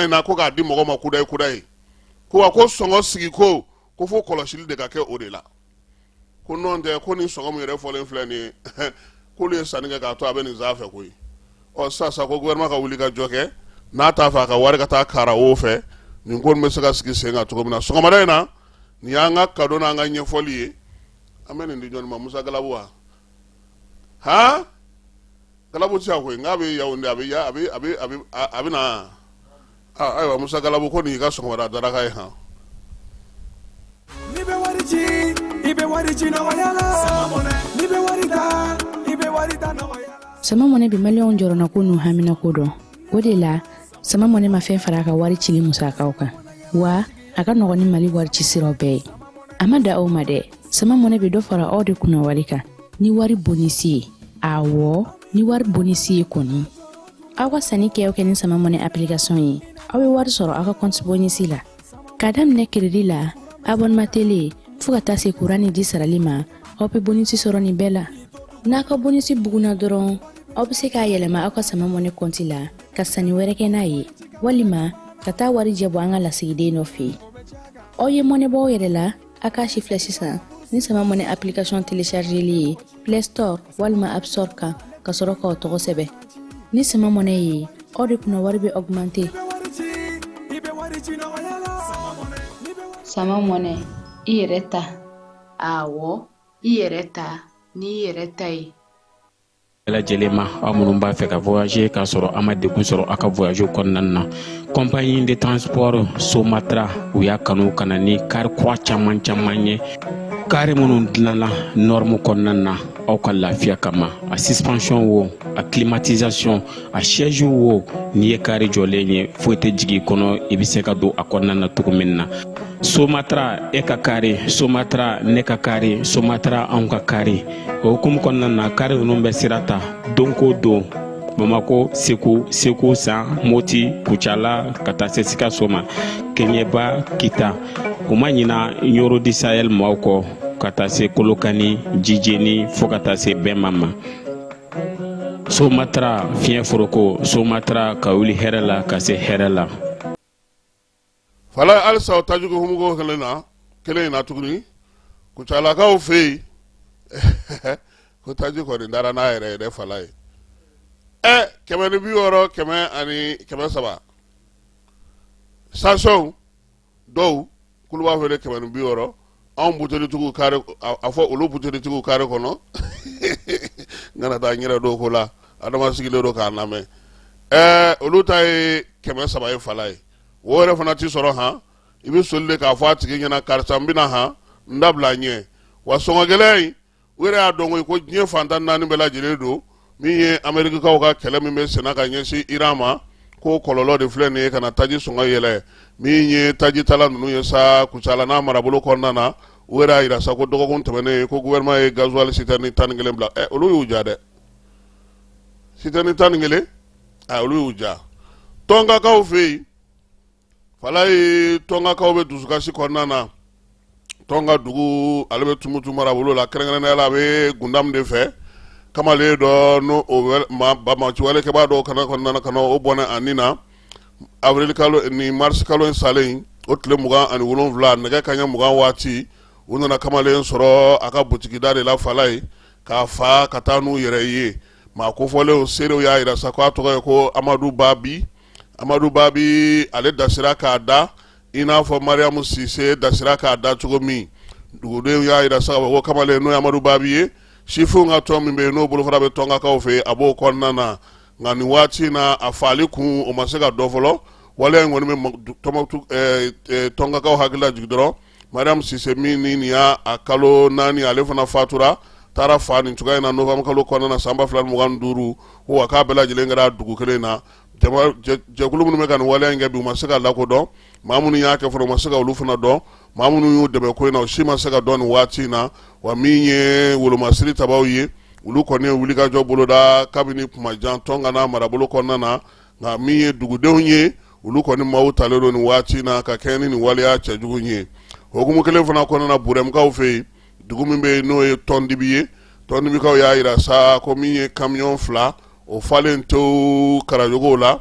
jamana ina ko ka di mɔgɔ ma kudai ko ko sɔngɔ sigi ko fo kɔlɔsili de ka kɛ o de la ko non tɛ ko ni sɔngɔ min yɛrɛ fɔlen filɛ nin ye k'olu ye sanni kɛ k'a to a bɛ nin zaa fɛ koyi sisan ko gouvernement ka wuli ka jɔ kɛ n'a t'a fɛ a ka wari ka taa kara o fɛ nin ko bɛ se ka sigi sen kan cogo min na sɔgɔmada in na nin y'an ka cadeau n'an ka ɲɛfɔli ye an bɛ nin di jɔnni ma Musa Galabu wa Galabu ti koyi nka bɛ Yaoundé a bɛ na ayiwa Musa Galabu ko nin y'i ka sɔgɔmada daraka ye han ni bɛ wari ci i bɛ wari ci na wayala ni bɛ wari da i bɛ wari da na wayala sama mɔnɛ bi maliyɛnw jɔrɔna ko n'u hamina ko dɔn o de la sama mɔnɛ ma fɛn fara a ka wari cili musakaw kan wa a ka nɔgɔn ni Mali wari ci siraw bɛɛ ye a ma da aw ma dɛ sama mɔnɛ bi dɔ fara aw de kunna wari kan ni wari bonisi ye awɔ ni wari bonisi ye kɔni aw ka sanni kɛ ni sama mɔnɛ application ye aw bɛ wari sɔrɔ aw ka compte bonisi la ka daminɛ crédit la abonnement télé fo ka taa se courant ni ji sarali ma aw bɛ bonisi sɔrɔ nin bɛɛ la n'a ka bonisi buguna dɔrɔn aw bɛ se k'a yɛlɛma aw ka sama mɔnɛ compte la ka sanni wɛrɛ kɛ n'a ye walima ka taa wari jɛbɔ an ka lasigiden dɔ fɛ aw ye mɔnɛbɔ yɛrɛ la a k'a si filɛ sisan ni sama mɔnɛ application téléchargeli ye Play Store walima App Store kan ka sɔrɔ k'aw tɔgɔ sɛbɛn ni sama mɔnɛ ye aw de kunna wari bɛ augmenter sama mɔnɛ i yɛrɛ ta awɔ i yɛrɛ ta ni yɛrɛ ta ye lajɛlen ma aw minnu b'a fɛ ka voyager k'a sɔrɔ a ma degun sɔrɔ a ka voyage kɔnɔna na compagnie de transport Somatra u y'a kanu ka na ni kari kura caman ye kari minnu dilanna norme kɔnɔna na aw ka lafiya kama a suspension wo a climatisation a siège wo n'i ye kari jɔlen ye foyi tɛ jigin kɔnɔ i bɛ se ka don a kɔnɔna na cogo min na Somatra e ka kari Somatra ne ka kari Somatra anw ka kari o hukumu kɔnɔna na kari ninnu bɛ sira ta don ko don Bamako Segu San Moti Kucala ka taa se Sikaso ma Keɲeba Kita o ma ɲina Yoro di Sahel maaw kɔ ka taa se Kolokani Jijeni fo ka taa se Bɛnma ma Somatra fiɲɛ foroko Somatra ka wuli hɛrɛ la ka se hɛrɛ la fala alisa o tajugu humugo kelen na tuguni Kucalakaw fɛ yen ko taji kɔni dara n'a yɛrɛ fala ye 160 130 sanction dɔw kulu b'a fɛ 160 anw butelitigiw kare a fɔ olu butelitigiw kare kɔnɔ ngana taa ɲɛrɛ dɔw ko la adama sigilen do k'a lamɛn olu ta ye 130 ye fala ye o yɛrɛ fana ti sɔrɔ han i bɛ soli de k'a fɔ a tigi ɲɛna karisa n bɛna han n dabila ɲɛ wa sɔngɔgɛlɛya in u yɛrɛ y'a dɔn ko diɲɛ fantan naani bɛɛ lajɛlen don min ye Amerikikaw ka kɛlɛ min bɛ senna ka ɲɛsin Iran ma ko kɔlɔlɔ de filɛ nin ye ka na taji sɔngɔ yɛlɛ min ye taji tala ninnu ye sa Kucala n'a marabolo kɔnɔna na u yɛrɛ y'a jira sa ko dɔgɔkun tɛmɛnen ko gouvernement ye gasoil citerne 11 bila olu y'u ja dɛ citerne 11 olu y'u ja Tɔngakaw fɛ yen fala ye Tɔngakaw bɛ dusukasi kɔnɔna na Tɔnga dugu ale bɛ Tumutu marabolo la kɛrɛnkɛrɛnnenya la a bɛ Gundam de fɛ kamalen dɔ n'o bamaciwalekɛbaa dɔw kɔnɔna ka na o bɔnɛ a nin na avril kalo ni mars kalo in salen o tile 27 nɛgɛ kanɲɛ 20 waati u nana kamalen sɔrɔ a ka butigida de la fala ye k'a fa ka taa n'u yɛrɛ ye maa kofɔlenw seerew y'a jira sa ko a tɔgɔ ye ko Amadu Babi ale dasira k'a da i n'a fɔ Mariamu Sise dasira k'a da cogo min dugudenw y'a jira sa ko kamalen n'o ye Amadu Babi ye sifinw ka tɔn min bɛ yen n'o bolofara bɛ Tɔngakaw fɛ a b'o kɔnɔna na nka nin waati na a fali kun o ma se ka dɔ fɔlɔ waleya in kɔni bɛ Tɔngakaw hakili la jigin dɔrɔn Mariamu Sise min ni nin y'a kalo 4 ale fana fatura taara fa nin cogoya in na novembre kalo kɔnɔna na san 2025 ko wa k'a bɛɛ lajɛlen kɛra dugu kelen na jɛkulu minnu bɛ ka nin waleya in kɛ bi u ma se ka lakodɔn maa minnu y'a kɛ fana u ma se ka olu fana dɔn maa minnu y'u dɛmɛ ko in na o si ma se ka dɔn nin waati in na wa min ye wolomasiri tabaw ye olu kɔni ye wulikajɔ boloda kabini kumajan Tɔnga n'a marabolo kɔnɔna na nka min ye dugudenw ye olu kɔni maaw talen don nin waati in na ka kɛ ni nin waleya cɛjugu ye hukumu kelen fana kɔnɔna na Burɛmukaw fɛ yen dugu min bɛ yen n'o ye Tɔndibi ye Tɔndibikaw y'a jira sa ko min ye camion 2 o falen to Karajogow la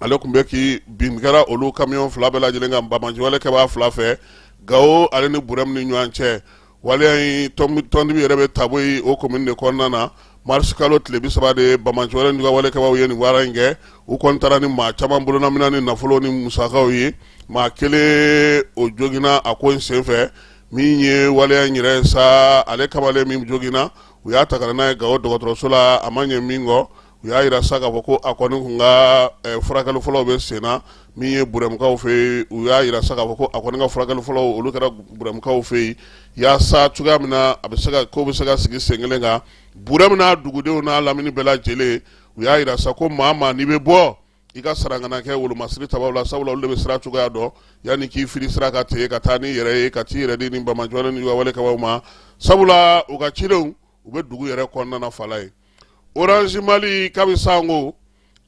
ale kun bɛ k'i bin kɛra olu camion fila bɛɛ lajɛlen kan bamanji wale kɛ b'a fila fɛ Gao ale ni Burem ni ɲɔgɔn cɛ waleya in tɔndibi yɛrɛ bɛ taabɔ ye o commune de kɔnɔna na mars kalo tile 30 de bamanji wale ni wale kɛbaw ye nin wara in kɛ u kɔni taara ni maa caman bolonamina ni nafolo ni musakaw ye maa kelen o jogina a ko in senfɛ min ye waleya in yɛrɛ sa ale kamalen min jogina u y'a ta ka n'a ye Gao dɔgɔtɔrɔso la a ma ɲɛ min kɔ u y'a yira sa k'a fɔ ko a kɔni kun ka furakɛli fɔlɔw bɛ sen na min ye Buremkaw fɛ yen u y'a yira sa k'a fɔ ko a kɔni ka furakɛli fɔlɔw olu kɛra Buremkaw fɛ yen yaasa cogoya min na a bɛ se ka ko bɛ se ka sigi sen kelen kan Burem n'a dugudenw n'a lamini bɛɛ lajɛlen u y'a yira sa ko maa n'i bɛ bɔ i ka sarangana kɛ wolomasiri tabaw la sabula olu de bɛ sira cogoya dɔn yanni k'i fili sira ka ten ka taa n'i yɛrɛ ye ka t'i yɛrɛ di ni bamanjɔlen ni wale kɛbaw ma sabula u ka cidenw u bɛ dugu yɛrɛ kɔnɔna na fala ye Orange Mali kabi sango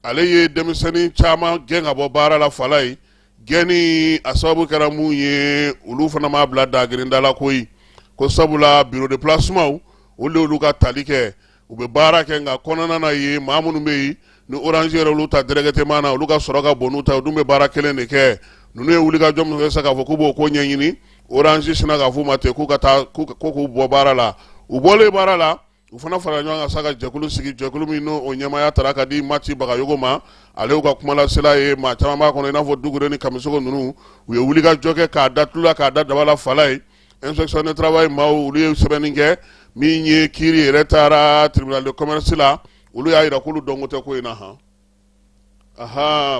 ale ye denmisɛnnin caman gɛn ka bɔ baara la fala ye gɛnni a sababu kɛra mun ye olu fana m'a bila dagirinda la koyi ko sabula bureau de placement olu de olu ka tali kɛ u bɛ baara kɛ nka kɔnɔna na ye maa minnu bɛ yen ni Orange yɛrɛ olu ta directement na olu ka sɔrɔ ka bon n'u ta u dun bɛ baara kelen de kɛ ninnu ye wuli ka jɔ min kɛ sa k'a fɔ k'u b'o ko ɲɛɲini Orange sina k'a f'u ma ten k'u ka taa ko k'u bɔ baara la u bɔlen baara la u fana fara ɲɔgɔn kan sa ka jɛkulu sigi jɛkulu min n'o ɲɛmaya taara ka di Mati Bagayogo ma ale ka kumalasela ye maa caman b'a kɔnɔ i n'a fɔ Dugure ni Kamisogo ninnu u ye wuli ka jɔ kɛ k'a da tulu la k'a da daba la fala ye inspection de travail maaw olu ye sɛbɛnni kɛ min ye kiiri yɛrɛ taara tribunal de commerce la olu y'a yira k'olu dɔnko tɛ ko in na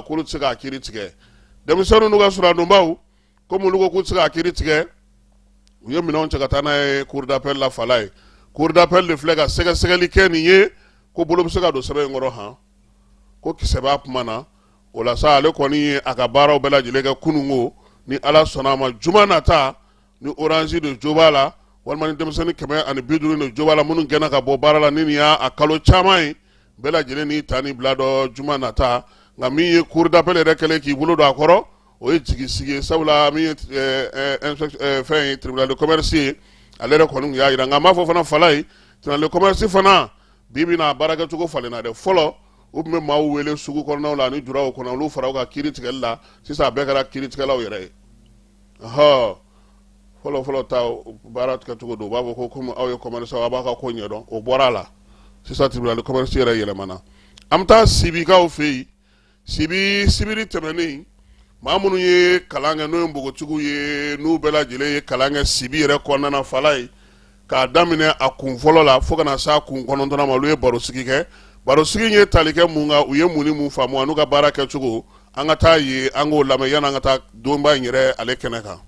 k'olu tɛ se k'a kiiri tigɛ denmisɛnninw n'u ka suradonbaw komi olu ko k'u tɛ se k'a kiiri tigɛ u ye minɛnw cɛ ka taa n'a ye cour d'appel la fala ye cour d'appel de filɛ ka sɛgɛsɛgɛli kɛ nin ye ko bolo bɛ se ka don sɛbɛn in kɔrɔ ko kisɛ b'a kuma na o la sa ale kɔni ye a ka baaraw bɛɛ lajɛlen kɛ kununko ni Ala sɔnna a ma juma nata ni Orange de jo b'a la walima ni denmisɛnnin 150 de jo b'a la minnu gɛnna ka bɔ baara la ni nin y'a kalo caman ye bɛɛ lajɛlen ni ta ni bila dɔ juma nata nka min ye cour d'appel yɛrɛ kɛlen k'i bolo don a kɔrɔ o ye jigisigi ye sabula min ye fɛn ye tribunal de commerce ye ale yɛrɛ kɔni y'a yira nka n b'a fɔ fana fala ye tribunal de commerce fana bi bi na baara kɛcogo falenna dɛ fɔlɔ u tun bɛ maaw wele sugu kɔnɔnaw la ani juraw kɔnɔ olu fara u ka kiiri tigɛli la sisan a bɛɛ kɛra kiiritigɛlaw yɛrɛ ye fɔlɔ ta baara kɛcogo don u b'a fɔ ko komi aw ye commerçant a b'a ka ko ɲɛdɔn o bɔra a la sisan tribunal de commerce yɛrɛ yɛlɛmana an bɛ taa sibikaw fɛ yen sibiri tɛmɛnen maa minnu ye kalan kɛ n'o ye npogotigiw ye n'u bɛɛ lajɛlen ye kalan kɛ sibi yɛrɛ kɔnɔna na fala ye k'a daminɛ a kun fɔlɔ la fo ka na se a kun kɔnɔntɔnna ma olu ye barosigi kɛ barosigi ye tali kɛ mun kan u ye mun ni mun faamu n'u ka baara kɛcogo an ka taa ye an k'o lamɛn yanni an ka taa donba in yɛrɛ ale kɛnɛ kan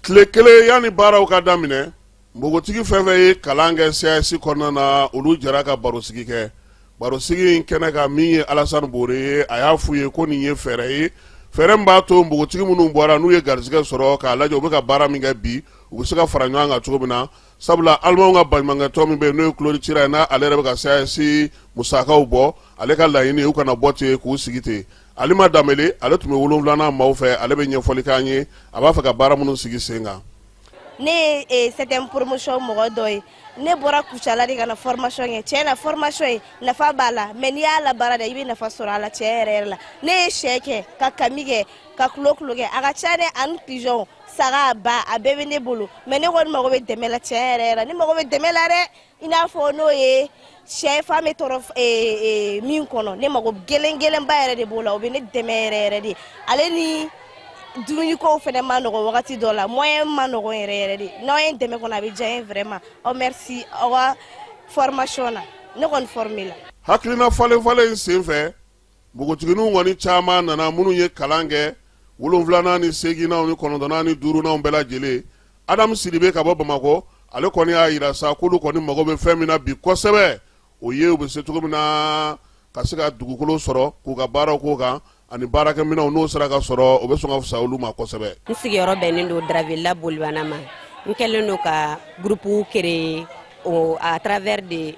tile kelen yanni baaraw ka daminɛ npogotigi fɛn fɛn ye kalan kɛ CIS kɔnɔna na olu jɛra ka barosigi kɛ barosigi in kɛnɛ kan min ye Alassane Bore ye a y'a f'u ye ko nin ye fɛɛrɛ ye fɛɛrɛ min b'a to npogotigi minnu bɔra n'u ye garisɛgɛ sɔrɔ k'a lajɛ u bɛ ka baara min kɛ bi u bɛ se ka fara ɲɔgɔn kan cogo min na sabula alimaw ka baɲumankɛtɔn min bɛ yen n'o ye Claude Cira ye n'ale yɛrɛ bɛ ka CIS musakaw bɔ ale ka laɲini u kana bɔ ten k'u sigi ten Alima Damele ale tun bɛ 7nan maaw fɛ ale bɛ ɲɛfɔli k'an ye a b'a fɛ ka baara minnu sigi sen kan ne c'était une promotion mɔgɔ dɔ ye ne bɔra Kucala de ka na formation kɛ tiɲɛ na formation ye nafa b'a la mais n'i y'a labaara de i bɛ nafa sɔrɔ a la tiɲɛ yɛrɛ la ne ye sɛ kɛ ka kami kɛ ka kulo kɛ a ka ca dɛ ani pigeon saga ba a bɛɛ bɛ ne bolo mais ne kɔni mago bɛ dɛmɛ la tiɲɛ yɛrɛ la ne mago bɛ dɛmɛ la dɛ i n'a fɔ n'o ye sɛ fa bɛ tɔrɔ min kɔnɔ ne mago gɛlɛnba yɛrɛ de b'o la o bɛ ne dɛmɛ yɛrɛ de ale ni dumunikow fɛnɛ ma nɔgɔ wagati dɔ la moyen ma nɔgɔ yɛrɛ de n'aw ye dɛmɛ kɔnɔ a bɛ diya n ye vraiment merci aw ka formation na ne kɔni formé la hakilina falen sen fɛ npogotigininw kɔni caman nana minnu ye kalan kɛ 7nan ni 8nan ni 9nan ni 5nan bɛɛ lajɛlen Adamu Sidibe ka bɔ Bamakɔ ale kɔni y'a yira sa k'olu kɔni mago bɛ fɛn min na bi kosɛbɛ o ye u bɛ se cogo min na ka se ka dugukolo sɔrɔ k'u ka baaraw k'o kan ani baarakɛminɛnw n'o sera ka sɔrɔ o bɛ sɔn ka fisa olu ma kosɛbɛ. N sigiyɔrɔ bɛnnen don Dravilla Bolibana ma n kɛlen don ka groupe créer à travers de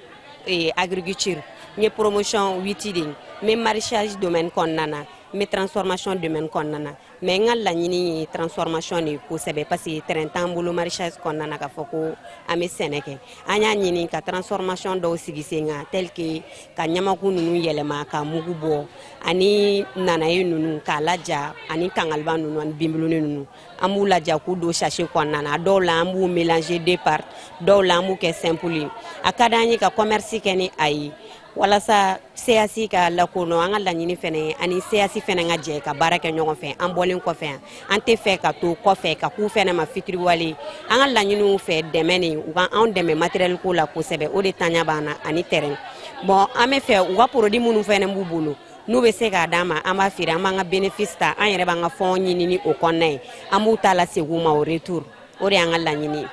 agriculture n ye promotion 8 de n bɛ maraîchage domaine kɔnɔna na me transformation domaine konnana mais ngal la ñini transformation ni ko sebe parce que terrain tambulu maraîchage konnana ka foko ame seneke anya ñini ka transformation do sigisenga tel que ka nyamaku nunu yelema ka mugu bo ani nanaye nunu ka laja ani kangalba nunu ani bimbuluni nunu amu laja ku do sachet konnana do la amu mélanger deux parts do la amu ke simple akadani ka commerce keni ayi wala sa CAC ka lakono an ka laɲini fɛnɛ ani CAC fɛnɛ ka jɛ ka baara kɛ ɲɔgɔn fɛ an bɔlen kɔfɛ an tɛ fɛ ka to kɔfɛ ka k'u fɛnɛ ma fitiriwale an ka laɲiniw fɛ dɛmɛ ni u ka anw dɛmɛ matériel ko la kosɛbɛ o de taɲa b'an na ani terrain bon an bɛ fɛ u ka produit minnu fɛnɛ b'u bolo n'u bɛ se k'a d'an ma an b'a feere an b'an ka bénéfice ta an yɛrɛ b'an ka fɔn ɲini ni o kɔnɔna ye an b'u ta la segin ma o retour o de y'an ka laɲini.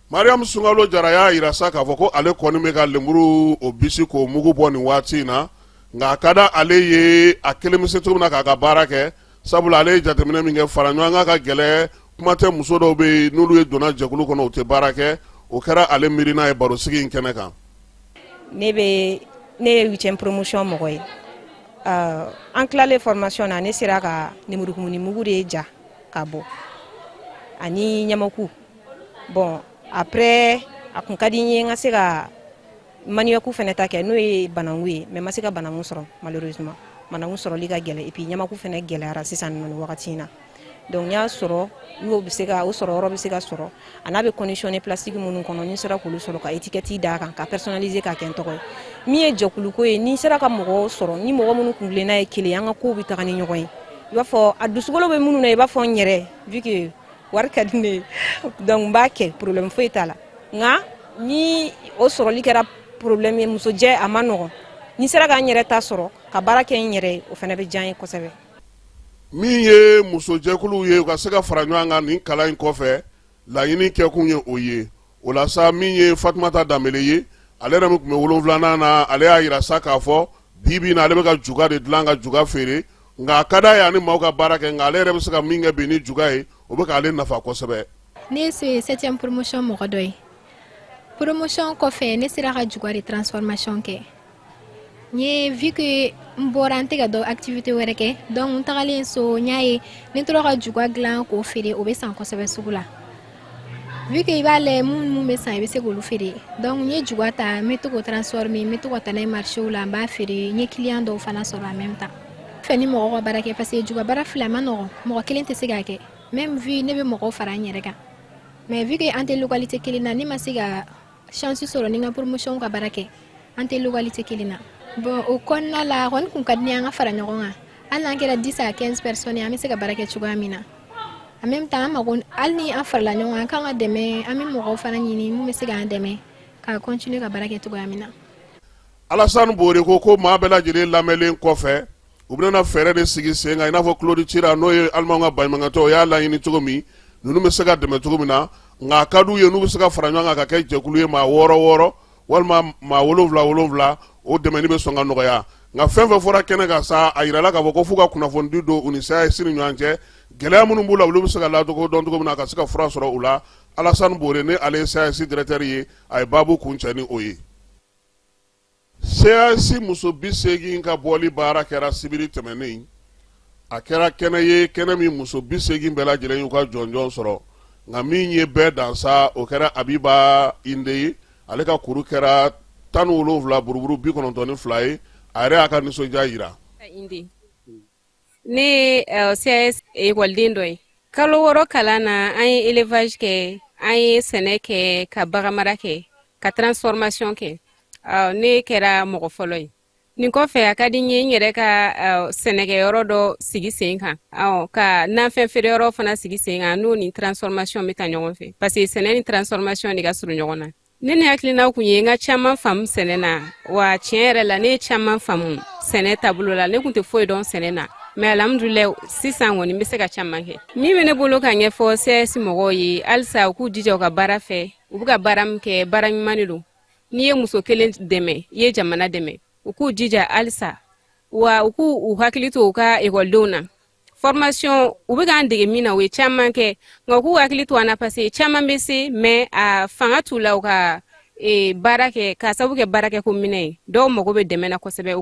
Mariam Sungalo Jara y'a yira sa k'a fɔ ko ale kɔni bɛ ka lemuru o bisi k'o mugu bɔ nin waati in na nka a ka da ale ye a kelen bɛ se cogo min na k'a ka baara kɛ sabula ale ye jateminɛ min kɛ fara ɲɔgɔn kan ka gɛlɛ kuma tɛ muso dɔw bɛ yen n'olu ye donna jɛkulu kɔnɔ u tɛ baara kɛ o kɛra ale miirina ye barosigi in kɛnɛ kan. Ne ye 8e promotion mɔgɔ ye an tilalen formation na ne sera ka lemurukumuni mugu de ja ka bɔ ani ɲamaku bon. Après a kun ka di n ye n ka se ka maniyaku fɛnɛ ta kɛ n'o ye banangu ye mais ma se ka banangu sɔrɔ malheureusement banangu sɔrɔli ka gɛlɛ et puis ɲamaku fɛnɛ gɛlɛyara sisan nin wagati in na donc n y'a sɔrɔ n'o bɛ se ka o sɔrɔ yɔrɔ bɛ se ka sɔrɔ a n'a bɛ conditionné plastique minnu kɔnɔ ni sera k'olu sɔrɔ ka étiquette d'a kan ka personnaliser ka kɛ n tɔgɔ ye min ye jɛkuluko ye ni sera ka mɔgɔw sɔrɔ ni mɔgɔ minnu kun tilenna ye kelen an ka kow bɛ taga ni ɲɔgɔn ye i b'a fɔ a dusukolo bɛ minnu na i b'a fɔ n yɛrɛ vu que wari ka di ne ye donc n b'a kɛ problème foyi t'a la nka ni o sɔrɔli kɛra problème ye musojɛ a ma nɔgɔn ni sera k'an yɛrɛ ta sɔrɔ ka baara kɛ n yɛrɛ o fana bɛ diya n ye kosɛbɛ. min ye musojɛkuluw ye u ka se ka fara ɲɔgɔn kan nin kalan in kɔfɛ laɲini kɛkun ye o ye o la sa min ye Fatumata Danbele ye ale yɛrɛ min tun bɛ 7nan na ale y'a yira sa k'a fɔ bi bi in na ale bɛ ka juga de dilan ka juga feere nka a ka d'a ye ani maaw ka baara kɛ nka ale yɛrɛ bɛ se ka min kɛ bi ni juga ye o bɛ k'ale nafa kosɛbɛ. Ne ye 7e promotion mɔgɔ dɔ ye promotion kɔfɛ ne sera ka juga de transformation kɛ n ye vu que n bɔra n tɛ ka dɔ activité wɛrɛ kɛ donc n tagalen so n y'a ye ne tora ka juga dilan k'o feere o bɛ san kosɛbɛ sugu la vu que i b'a lajɛ mun bɛ san i bɛ se k'olu feere donc n ye juga ta n bɛ to k'o transformer n bɛ to ka taa n'a ye marché la n b'a feere n ye client dɔw fana sɔrɔ en même temps fɛ ni mɔgɔw ka baara kɛ parce que juga baara filɛ a ma nɔgɔn mɔgɔ kelen tɛ se k'a kɛ même vu ne bɛ mɔgɔw fara n yɛrɛ kan mais vu que an tɛ localité kelen na ne ma se ka chance sɔrɔ ni n ka promotion ka baara kɛ an tɛ localité kelen na bon o kɔnɔna la kɔni kun ka di ne ye an ka fara ɲɔgɔn kan hali n'an kɛra 10 à 15 personnes an bɛ se ka baara kɛ cogoya min na en même temps an mago hali ni an farala ɲɔgɔn kan kan ka dɛmɛ an bɛ mɔgɔw fana ɲini mun bɛ se k'an dɛmɛ ka continuer ka baara kɛ cogoya min na. Alassane Bore ko maa bɛɛ lajɛlen lamɛnlen kɔfɛ u bɛna fɛɛrɛ de sigi sen kan i n'a fɔ Claude Cira n'o ye alimaw ka baɲumankɛtɔ o y'a laɲini cogo min ninnu bɛ se ka dɛmɛ cogo min na nka a ka d'u ye n'u bɛ se ka fara ɲɔgɔn kan ka kɛ jɛkulu ye maa 6 walima maa 7 o dɛmɛni bɛ sɔn ka nɔgɔya nka fɛn fɛn fɔra kɛnɛ kan sa a yirala k'a fɔ ko f'u ka kunnafoni don u ni CAC ni ɲɔgɔn cɛ gɛlɛya minnu b'u la olu bɛ se ka lacogo dɔn cogo min na ka se ka fura sɔrɔ u la Alassane Bore ne ale ye CAC directeur ye a ye baabu kun cɛ ni o ye. CAC muso 80 ka bɔli baara kɛra sibiri tɛmɛnen a kɛra kɛnɛ ye kɛnɛ min muso 80 bɛɛ lajɛlen y'u ka jɔnjɔn sɔrɔ nka min ye bɛɛ dansa o kɛra Abiba Inde ye ale ka kuru kɛra 17 buruburu 92 ye a yɛrɛ y'a ka nisɔndiya yira. Ne CAS ekɔliden dɔ ye kalo 6 kalan na an ye élevage kɛ an ye sɛnɛ kɛ ka baganmara kɛ ka transformation kɛ ne kɛra mɔgɔ fɔlɔ ye nin kɔfɛ a ka di n ye n yɛrɛ ka sɛnɛkɛyɔrɔ dɔ sigi sen kan ka nanfɛn feereyɔrɔ fana sigi sen kan n'o ni transformation bɛ taa ɲɔgɔn fɛ parce que sɛnɛ ni transformation de ka surun ɲɔgɔn na ne ni hakilina kun ye n ka caman faamu sɛnɛ na wa tiɲɛ yɛrɛ la ne ye caman faamu sɛnɛ taabolo la ne kun tɛ foyi dɔn sɛnɛ na mais alhamdulillah sisan kɔni n bɛ se ka caman kɛ min bɛ ne bolo ka ɲɛfɔ CAS mɔgɔw ye halisa u k'u jija u ka baara fɛ u bɛ ka baara min kɛ baara ɲuman de don n'i ye muso kelen dɛmɛ i ye jamana dɛmɛ u k'u jija halisa wa u k'u hakili to u ka ekɔlidenw na formation u bɛ k'an dege min na u ye caman kɛ nka u k'u hakili to an na parce que caman bɛ se mais a fanga t'u la u ka baara kɛ ka sababu kɛ baara kɛ ko minɛ ye dɔw mago bɛ dɛmɛ na kosɛbɛ